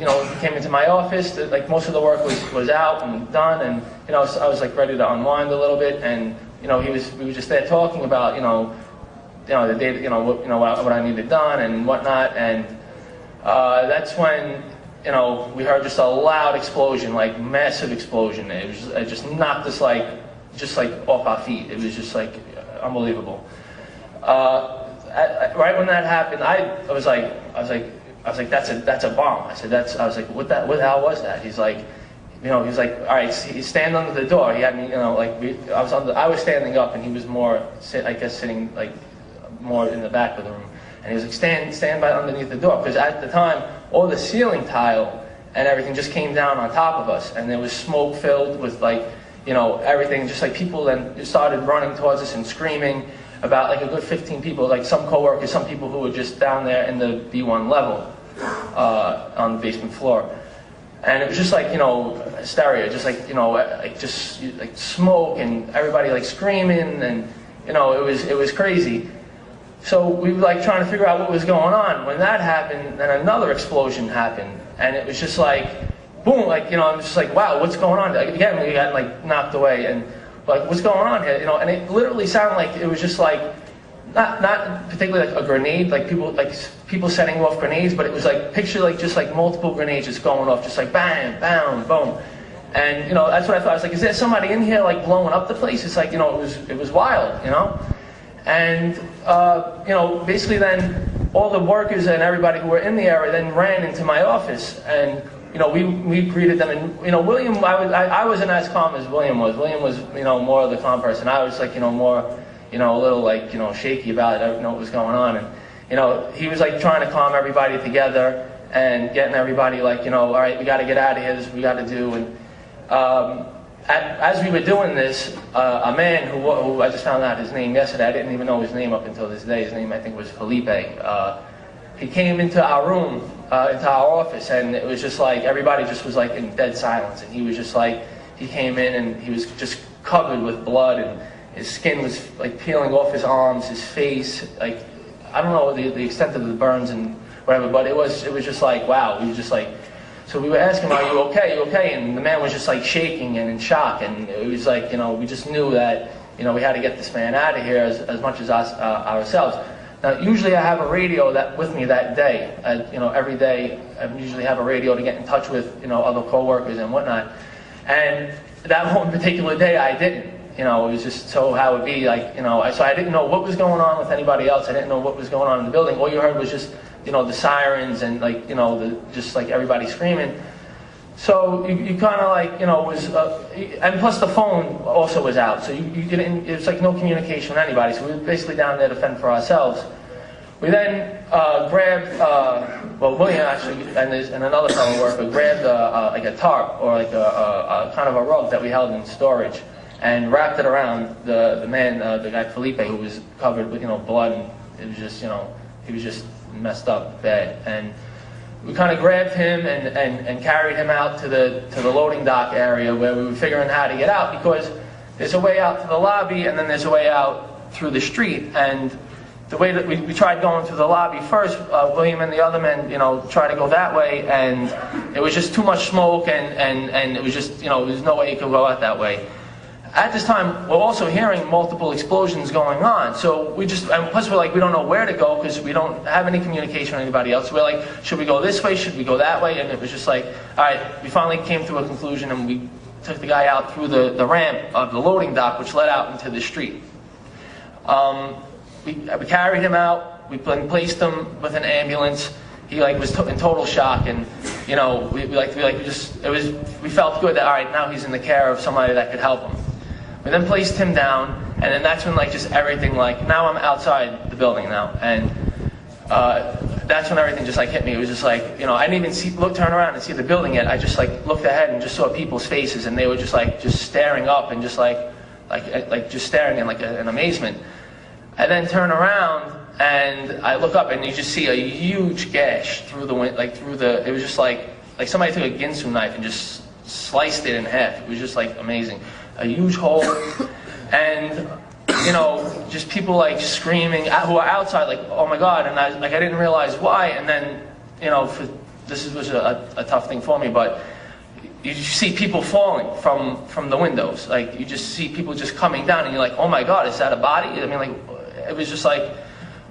he came into my office. Like most of the work was out and done, and I was like ready to unwind a little bit, and we were just there talking about the day, what I needed done and whatnot, and that's when we heard just a loud explosion, like massive explosion. It just knocked us just off our feet. It was just like unbelievable. Right when that happened, I was like, that's a bomb. I was like, what the hell was that? He's like, all right, stand under the door. He had me, I was standing up, and he was more, I guess, sitting like more in the back of the room. And he was like, stand by underneath the door, because at the time, all the ceiling tile and everything just came down on top of us, and there was smoke filled with everything. Just like people then started running towards us and screaming about like a good 15 people, like some coworkers, some people who were just down there in the B1 level on the basement floor. And it was just like, hysteria, just like smoke and everybody like screaming, and it was crazy. So we were like trying to figure out what was going on. When that happened, then another explosion happened, and it was just like boom, I'm just like, wow, what's going on? Again, we got like knocked away, and like, what's going on here? And it literally sounded like it was just like not particularly like a grenade, like people setting off grenades, but it was like picture like just like multiple grenades just going off, just like bang, bang, boom. And that's what I thought. I was like, is there somebody in here like blowing up the place? It's like, it was wild, And basically then all the workers and everybody who were in the area then ran into my office, and we greeted them, and William, I wasn't as calm as William was. William was more of the calm person. I was like more a little like shaky about it. I didn't know what was going on, and he was like trying to calm everybody together and getting everybody like all right, we got to get out of here. This is what we got to do. And as we were doing this, a man who I just found out his name yesterday. I didn't even know his name up until this day. His name I think was Felipe. He came into our room, into our office, and it was just like everybody just was like in dead silence. And he was just like, he came in and he was just covered with blood, and his skin was like peeling off his arms, his face. Like I don't know the extent of the burns and whatever, but it was just like wow. We were just like, so we were asking him, "Are you okay? You okay?" And the man was just like shaking and in shock, and it was like we just knew that we had to get this man out of here as much as us ourselves. Now, usually I have a radio with me that day. Every day I usually have a radio to get in touch with, other coworkers and whatnot. And that one particular day I didn't. It was just so how it be. So I didn't know what was going on with anybody else. I didn't know what was going on in the building. All you heard was just, the sirens and just like everybody screaming. So you kind of like, was, and plus the phone also was out, so you didn't, it was like no communication with anybody, so we were basically down there to fend for ourselves. We then grabbed, William actually, and another fellow worker grabbed like a tarp, or like a kind of a rug that we held in storage, and wrapped it around the man, the guy Felipe, who was covered with, blood, and it was just, he was just messed up bad. And we kind of grabbed him and carried him out to the loading dock area, where we were figuring how to get out, because there's a way out to the lobby and then there's a way out through the street. And the way that we tried going through the lobby first, William and the other men, tried to go that way, and it was just too much smoke, and it was just, there's no way you could go out that way. At this time, we're also hearing multiple explosions going on, so and plus we're like, we don't know where to go, because we don't have any communication with anybody else. So we're like, should we go this way, should we go that way? And it was just like, all right, we finally came to a conclusion, and we took the guy out through the ramp of the loading dock, which led out into the street. We carried him out, we placed him with an ambulance. He was in total shock, and we felt good that all right, now he's in the care of somebody that could help him. We then placed him down, and then that's when just everything now I'm outside the building now, and that's when everything just hit me. It was just I didn't even turn around and see the building yet. I just looked ahead and just saw people's faces, and they were just staring up and just just staring in amazement. I then turn around and I look up, and you just see a huge gash through the it was just like somebody took a Ginsu knife and just sliced it in half. It was just amazing. A huge hole, and just people screaming who are outside, oh my God, and I didn't realize why. And then for was a tough thing for me, but you see people falling from the windows. Like, you just see people just coming down, and you're like, oh my God, is that a body? I mean, like, it was just like,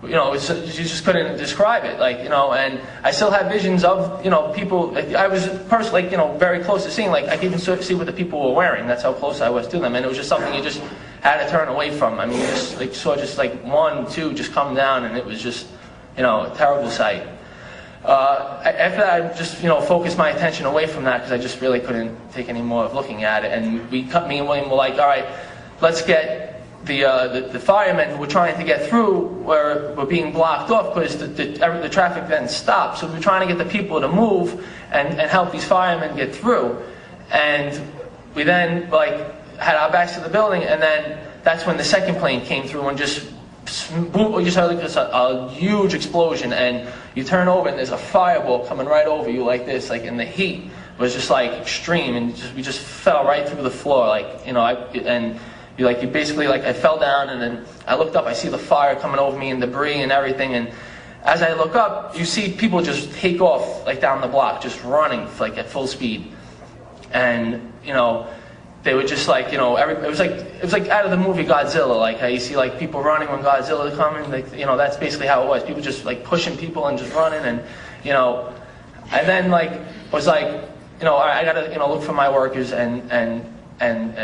you know, you just couldn't describe it, like, you know. And I still have visions of, you know, people. Like, I was personally, like, you know, very close to seeing. Like, I could even see what the people were wearing. That's how close I was to them, and it was just something you just had to turn away from. I mean, you just like saw just like one, two just come down, and it was just, you know, a terrible sight. After that, I just, you know, focused my attention away from that because I just really couldn't take any more of looking at it. And me and William were like, all right, let's get the firemen who were trying to get through were being blocked off because the traffic then stopped. So we were trying to get the people to move and help these firemen get through. And we then like had our backs to the building, and then that's when the second plane came through and just boom, you just heard like a huge explosion, and you turn over and there's a fireball coming right over you like this, like, and the heat was just like extreme, and we just fell right through the floor, like, you know, you basically, like, I fell down, and then I looked up, I see the fire coming over me and debris and everything, and as I look up, you see people just take off, like, down the block, just running, like, at full speed, and, you know, they were just like, you know, it was like out of the movie Godzilla, like how you see like people running when Godzilla's coming, like, you know, that's basically how it was. People just like pushing people and just running, and, you know, and then like was like, you know, I gotta, you know, look for my workers and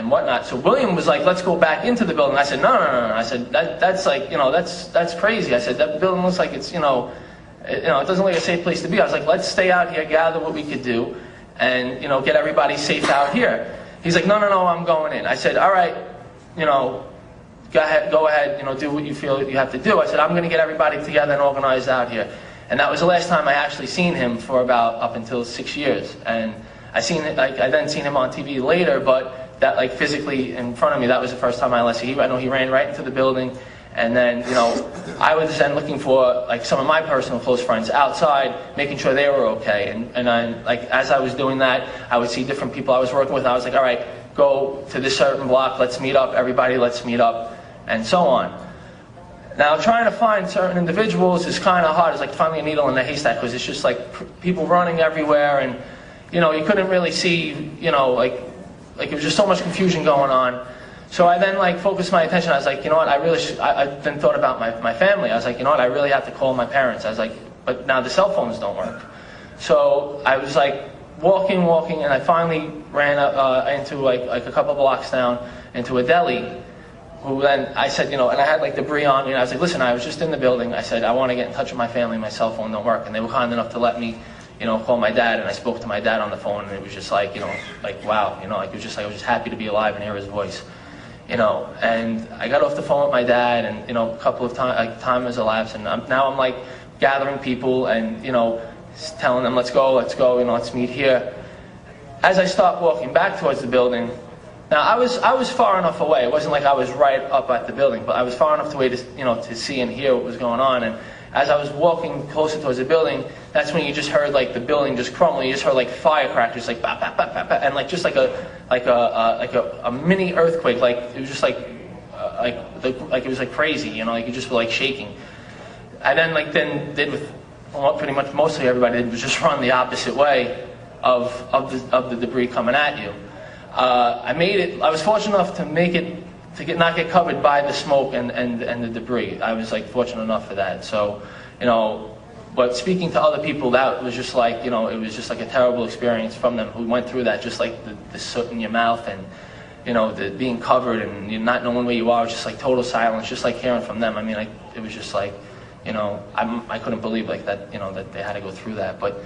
whatnot. So William was like, let's go back into the building. I said, no. I said, that's like, you know, that's crazy. I said, that building looks like it's, you know, it doesn't look like a safe place to be. I was like, let's stay out here, gather what we could do, and, you know, get everybody safe out here. He's like, no, I'm going in. I said, all right, you know, go ahead, you know, do what you feel you have to do. I said, I'm going to get everybody together and organized out here. And that was the last time I actually seen him for about up until 6 years. And I then seen him on TV later, but that, like, physically in front of me, that was the first time I left. I know he ran right into the building. And then, you know, I was then looking for, like, some of my personal close friends outside, making sure they were okay. And I, like, as I was doing that, I would see different people I was working with. And I was like, all right, go to this certain block. Let's meet up. Everybody, let's meet up, and so on. Now, trying to find certain individuals is kind of hard. It's like finding a needle in a haystack, because it's just like people running everywhere, and, you know, you couldn't really see, you know, like it was just so much confusion going on. So I then, like, focused my attention. I was like, you know what, I then thought about my family. I was like, you know what, I really have to call my parents. I was like, but now the cell phones don't work. So I was like walking, and I finally ran up into like a couple blocks down into a deli. Who then I said, you know, and I had like debris on me, and I was like, listen, I was just in the building. I said, I want to get in touch with my family. My cell phone don't work, and they were kind enough to let me, you know, call my dad. And I spoke to my dad on the phone, and it was just like, you know, like, wow, you know, like, it was just like I was just happy to be alive and hear his voice. You know, and I got off the phone with my dad, and, you know, a couple of time has elapsed, and now I'm like gathering people and, you know, telling them, let's go, you know, let's meet here. As I start walking back towards the building, now I was far enough away. It wasn't like I was right up at the building, but I was far enough away to, you know, to see and hear what was going on. And as I was walking closer towards the building, that's when you just heard like the building just crumble. You just heard like firecrackers, like bap, bap, bap, bap, bap, and like just like a mini earthquake. Like it was just like it was like crazy, you know, like you just were like shaking. I then did with what pretty much mostly everybody did, was just run the opposite way of the debris coming at you. I made it. I was fortunate enough to make it not get covered by the smoke and the debris. I was like fortunate enough for that. So, you know. But speaking to other people, that was just like, you know, it was just like a terrible experience from them who went through that, just like the soot in your mouth, and, you know, the being covered and you not knowing where you are, just like total silence, just like hearing from them. I mean, like, it was just like, you know, I couldn't believe like that, you know, that they had to go through that. But